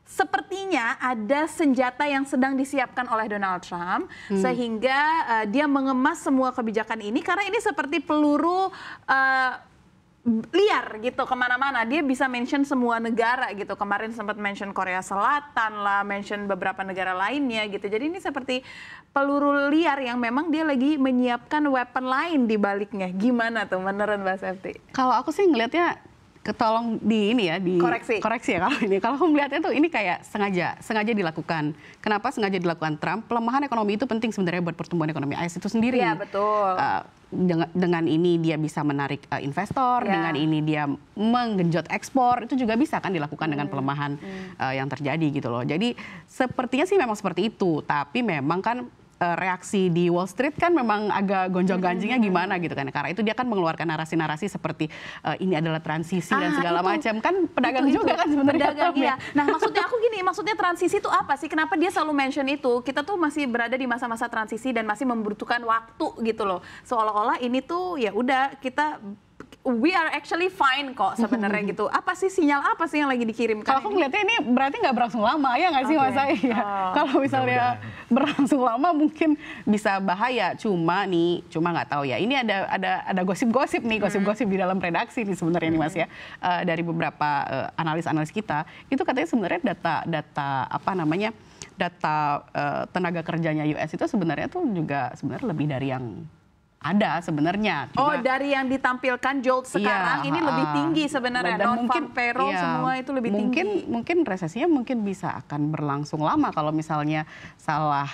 sepertinya ada senjata yang sedang disiapkan oleh Donald Trump sehingga dia mengemas semua kebijakan ini karena ini seperti peluru liar gitu kemana-mana. Dia bisa mention semua negara gitu. Kemarin sempat mention Korea Selatan lah, mention beberapa negara lainnya gitu. Jadi ini seperti peluru liar yang memang dia lagi menyiapkan weapon lain di baliknya. Gimana tuh menurut Mbak Septi? Kalau aku sih ngelihatnya ketolong di ini ya, di koreksi ya kalau ini. Kalau aku melihatnya tuh ini kayak sengaja dilakukan. Kenapa sengaja dilakukan Trump? Pelemahan ekonomi itu penting sebenarnya buat pertumbuhan ekonomi AS itu sendiri. Iya, betul. Dengan ini dia bisa menarik investor, dengan ini dia menggenjot ekspor, itu juga bisa kan dilakukan dengan pelemahan yang terjadi gitu loh. Jadi sepertinya sih memang seperti itu, tapi memang kan reaksi di Wall Street kan memang agak gonjang-ganjingnya gimana gitu kan. Karena itu dia kan mengeluarkan narasi-narasi seperti ini adalah transisi dan segala macam. Kan pedagang juga kan sebenarnya. Pedagang, iya. Nah maksudnya aku gini, maksudnya transisi itu apa sih? Kenapa dia selalu mention itu? Kita tuh masih berada di masa-masa transisi dan masih membutuhkan waktu gitu loh. Seolah-olah ini tuh ya udah kita we are actually fine kok sebenarnya gitu. Apa sih sinyal apa sih yang lagi dikirimkan? Kalau aku ngeliatnya ini berarti nggak berlangsung lama ya nggak sih Mas Ai? Kalau misalnya berlangsung lama mungkin bisa bahaya. Cuma nggak tahu ya. Ini ada gosip-gosip nih, gosip-gosip di dalam redaksi nih sebenarnya nih Mas ya. Dari beberapa analis-analis kita itu katanya sebenarnya data apa namanya data tenaga kerjanya US itu sebenarnya tuh juga sebenarnya lebih dari yang ada sebenarnya. Dari yang ditampilkan JOLTS sekarang ini lebih tinggi sebenarnya. Non-farm payroll semua itu lebih tinggi. Mungkin resesinya mungkin bisa akan berlangsung lama kalau misalnya salah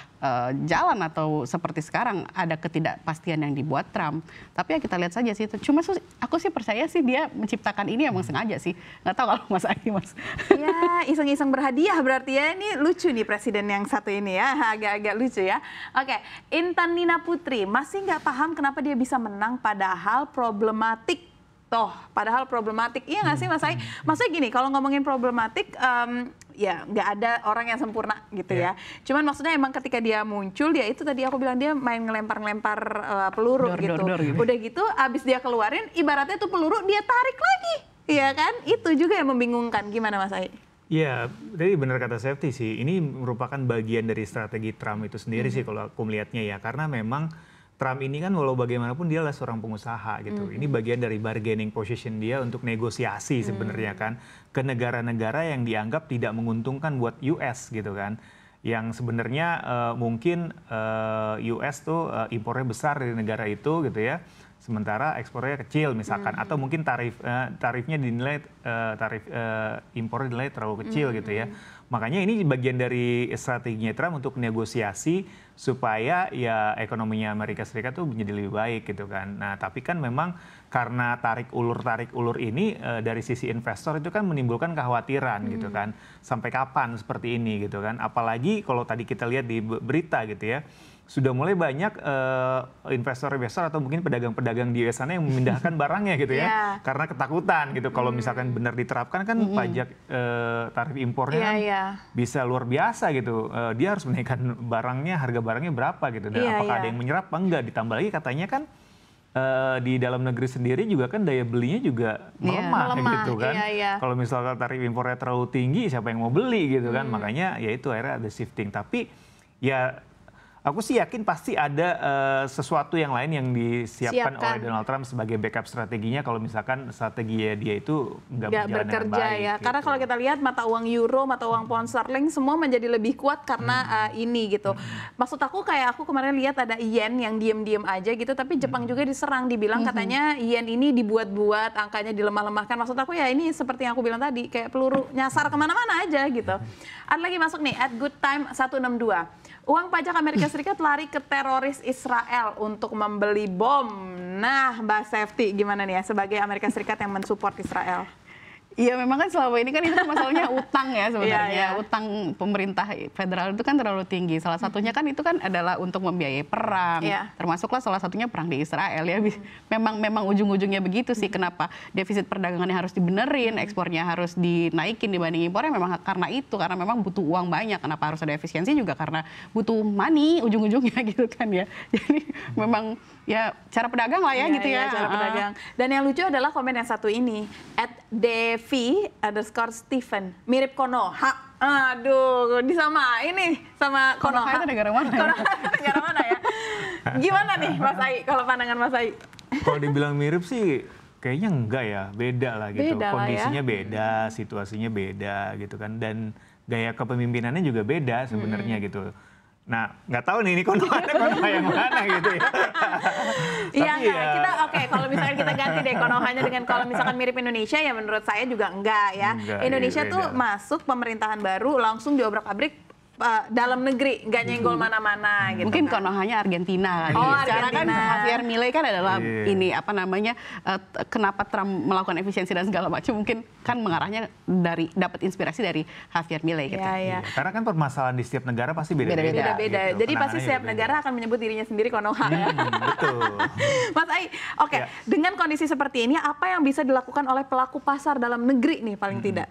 jalan atau seperti sekarang ada ketidakpastian yang dibuat Trump. Tapi ya kita lihat saja sih itu. Cuma aku sih percaya sih dia menciptakan ini emang sengaja sih. Nggak tahu kalau Mas Ai, Mas. Ya, iseng-iseng berhadiah berarti ya. Ini lucu nih presiden yang satu ini ya. Agak-agak lucu ya. Oke, Intan Nina Putri masih nggak paham kenapa dia bisa menang padahal problematik. Padahal problematik. Iya nggak sih Mas Ai? Maksudnya gini, kalau ngomongin problematik, ya nggak ada orang yang sempurna gitu ya. Cuman maksudnya emang ketika dia muncul, ya itu tadi aku bilang dia main ngelempar-ngelempar peluru gitu. Udah gitu, abis dia keluarin, ibaratnya tuh peluru dia tarik lagi. Iya kan? Itu juga yang membingungkan. Gimana Mas Ai? Ya, tadi benar kata Septi sih. Ini merupakan bagian dari strategi Trump itu sendiri sih kalau aku melihatnya ya. Karena memang Trump ini kan walau bagaimanapun dia adalah seorang pengusaha gitu. Ini bagian dari bargaining position dia untuk negosiasi sebenarnya kan ke negara-negara yang dianggap tidak menguntungkan buat US gitu kan. Yang sebenarnya mungkin US tuh impornya besar dari negara itu gitu ya. Sementara ekspornya kecil misalkan atau mungkin tarifnya dinilai tarif impornya dinilai terlalu kecil gitu ya. Makanya ini bagian dari strateginya Trump untuk negosiasi supaya ya ekonominya Amerika Serikat tuh menjadi lebih baik gitu kan. Nah tapi kan memang karena tarik ulur ini dari sisi investor itu kan menimbulkan kekhawatiran gitu kan. Sampai kapan seperti ini gitu kan. Apalagi kalau tadi kita lihat di berita gitu ya. Sudah mulai banyak investor-investor atau mungkin pedagang-pedagang di US sana yang memindahkan barangnya gitu ya. Karena ketakutan gitu. Kalau misalkan benar diterapkan kan pajak tarif impornya bisa luar biasa gitu. Dia harus menaikkan barangnya, harga barangnya berapa gitu. Dan apakah ada yang menyerap apa enggak. Ditambah lagi katanya kan di dalam negeri sendiri juga kan daya belinya juga melemah gitu kan. Kalau misalkan tarif impornya terlalu tinggi siapa yang mau beli gitu kan. Makanya ya itu akhirnya ada shifting. Tapi ya aku sih yakin pasti ada sesuatu yang lain yang disiapkan oleh Donald Trump sebagai backup strateginya kalau misalkan strategi dia itu nggak berjalan dengan baik. Ya. Gitu. Karena kalau kita lihat mata uang euro, mata uang pound sterling semua menjadi lebih kuat karena ini gitu. Maksud aku kayak aku kemarin lihat ada yen yang diem-diem aja gitu, tapi Jepang juga diserang, dibilang katanya yen ini dibuat-buat, angkanya dilemah-lemahkan. Maksud aku ya ini seperti yang aku bilang tadi, kayak peluru nyasar kemana-mana aja gitu. Ada lagi masuk nih, at good time 162. Uang pajak Amerika Serikat lari ke teroris Israel untuk membeli bom. Nah, Mbak Septi gimana nih ya sebagai Amerika Serikat yang mensupport Israel? Iya memang kan selama ini kan itu masalahnya utang ya sebenarnya. Utang pemerintah federal itu kan terlalu tinggi. Salah satunya kan itu kan adalah untuk membiayai perang. Termasuklah salah satunya perang di Israel ya. Memang ujung-ujungnya begitu sih kenapa defisit perdagangannya harus dibenerin, ekspornya harus dinaikin dibanding impornya memang karena itu. Karena memang butuh uang banyak. Kenapa harus ada efisiensi juga karena butuh money ujung-ujungnya gitu kan ya. Jadi memang ya cara pedagang lah ya gitu ya. Cara pedagang. Dan yang lucu adalah komen yang satu ini. @Devi_Stephen. Mirip Konoha. Aduh, disamain nih sama Konoha. Itu negara mana? Konoha negara mana ya? Gimana nih Mas Ai, kalau pandangan Mas Ai? Kalau dibilang mirip sih kayaknya enggak ya, beda lah gitu. Beda lah Kondisinya ya. beda, situasinya beda gitu kan. Dan gaya kepemimpinannya juga beda sebenarnya gitu. Nah, nggak tahu nih ini Konoha yang mana gitu ya. Iya Tapi enggak, kita oke kalau misalkan kita ganti deh Konohanya dengan kalau misalkan mirip Indonesia ya menurut saya juga enggak ya. Enggak, Indonesia iya, tuh beda. masuk pemerintahan baru langsung diobrak-abrik dalam negeri, nggak nyenggol mana-mana gitu. Mungkin kan. Konohanya Argentina. Oh, Secara kan Argentina. Javier Milei kan adalah Iya. ini apa namanya kenapa Trump melakukan efisiensi dan segala macam mungkin kan mengarahnya dari dapat inspirasi dari Javier Milei gitu. Iya, iya. Iya, karena kan permasalahan di setiap negara pasti beda-beda. Beda-beda. gitu. Jadi pasti Penanganannya setiap juga negara beda. akan menyebut dirinya sendiri Konoha ya. Betul. Mas Ai, oke, Ya. dengan kondisi seperti ini apa yang bisa dilakukan oleh pelaku pasar dalam negeri nih paling tidak?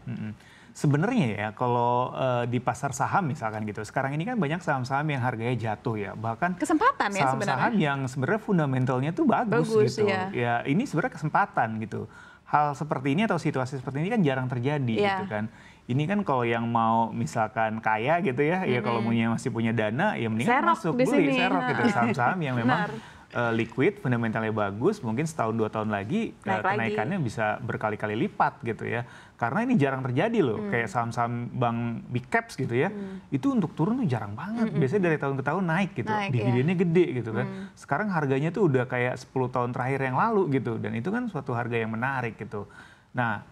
Sebenarnya ya kalau di pasar saham misalkan gitu, sekarang ini kan banyak saham-saham yang harganya jatuh ya, bahkan Kesempatan ya saham-saham sebenarnya. yang sebenarnya fundamentalnya tuh bagus gitu. ya. Ya ini sebenarnya kesempatan gitu. Hal seperti ini atau situasi seperti ini kan jarang terjadi Iya. gitu kan. Ini kan kalau yang mau misalkan kaya gitu ya, ya kalau masih punya dana ya mendingan Serok masuk di beli sini. serok gitu saham-saham yang memang Benar. liquid, fundamentalnya bagus, mungkin setahun 2 tahun lagi Naik lagi. kenaikannya bisa berkali-kali lipat gitu ya. Karena ini jarang terjadi loh, kayak saham-saham bank big caps gitu ya. Itu untuk turun tuh jarang banget. Biasanya dari tahun ke tahun naik gitu. Naik, Dividennya gede gitu kan. Sekarang harganya tuh udah kayak 10 tahun terakhir yang lalu gitu. Dan itu kan suatu harga yang menarik gitu. Nah,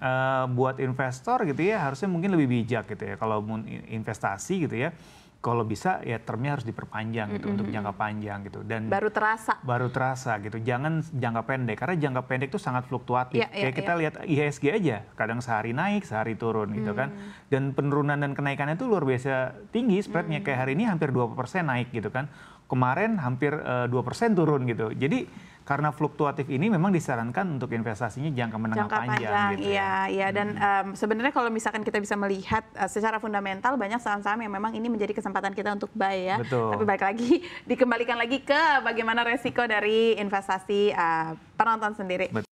buat investor gitu ya harusnya mungkin lebih bijak gitu ya. Kalau mau investasi gitu ya, kalau bisa ya termnya harus diperpanjang gitu untuk jangka panjang gitu. Dan Baru terasa. baru terasa gitu. Jangan jangka pendek karena jangka pendek itu sangat fluktuatif. Iya, iya, Kayak kita lihat IHSG aja, kadang sehari naik, sehari turun gitu kan. Dan penurunan dan kenaikannya itu luar biasa tinggi spreadnya. Kayak hari ini hampir 2% naik gitu kan. Kemarin hampir 2% turun gitu. Jadi karena fluktuatif ini memang disarankan untuk investasinya jangka menengah panjang gitu. Iya, iya. Dan sebenarnya kalau misalkan kita bisa melihat secara fundamental banyak saham-saham yang memang ini menjadi kesempatan kita untuk buy ya. Betul. Tapi balik lagi dikembalikan lagi ke bagaimana resiko dari investasi penonton sendiri.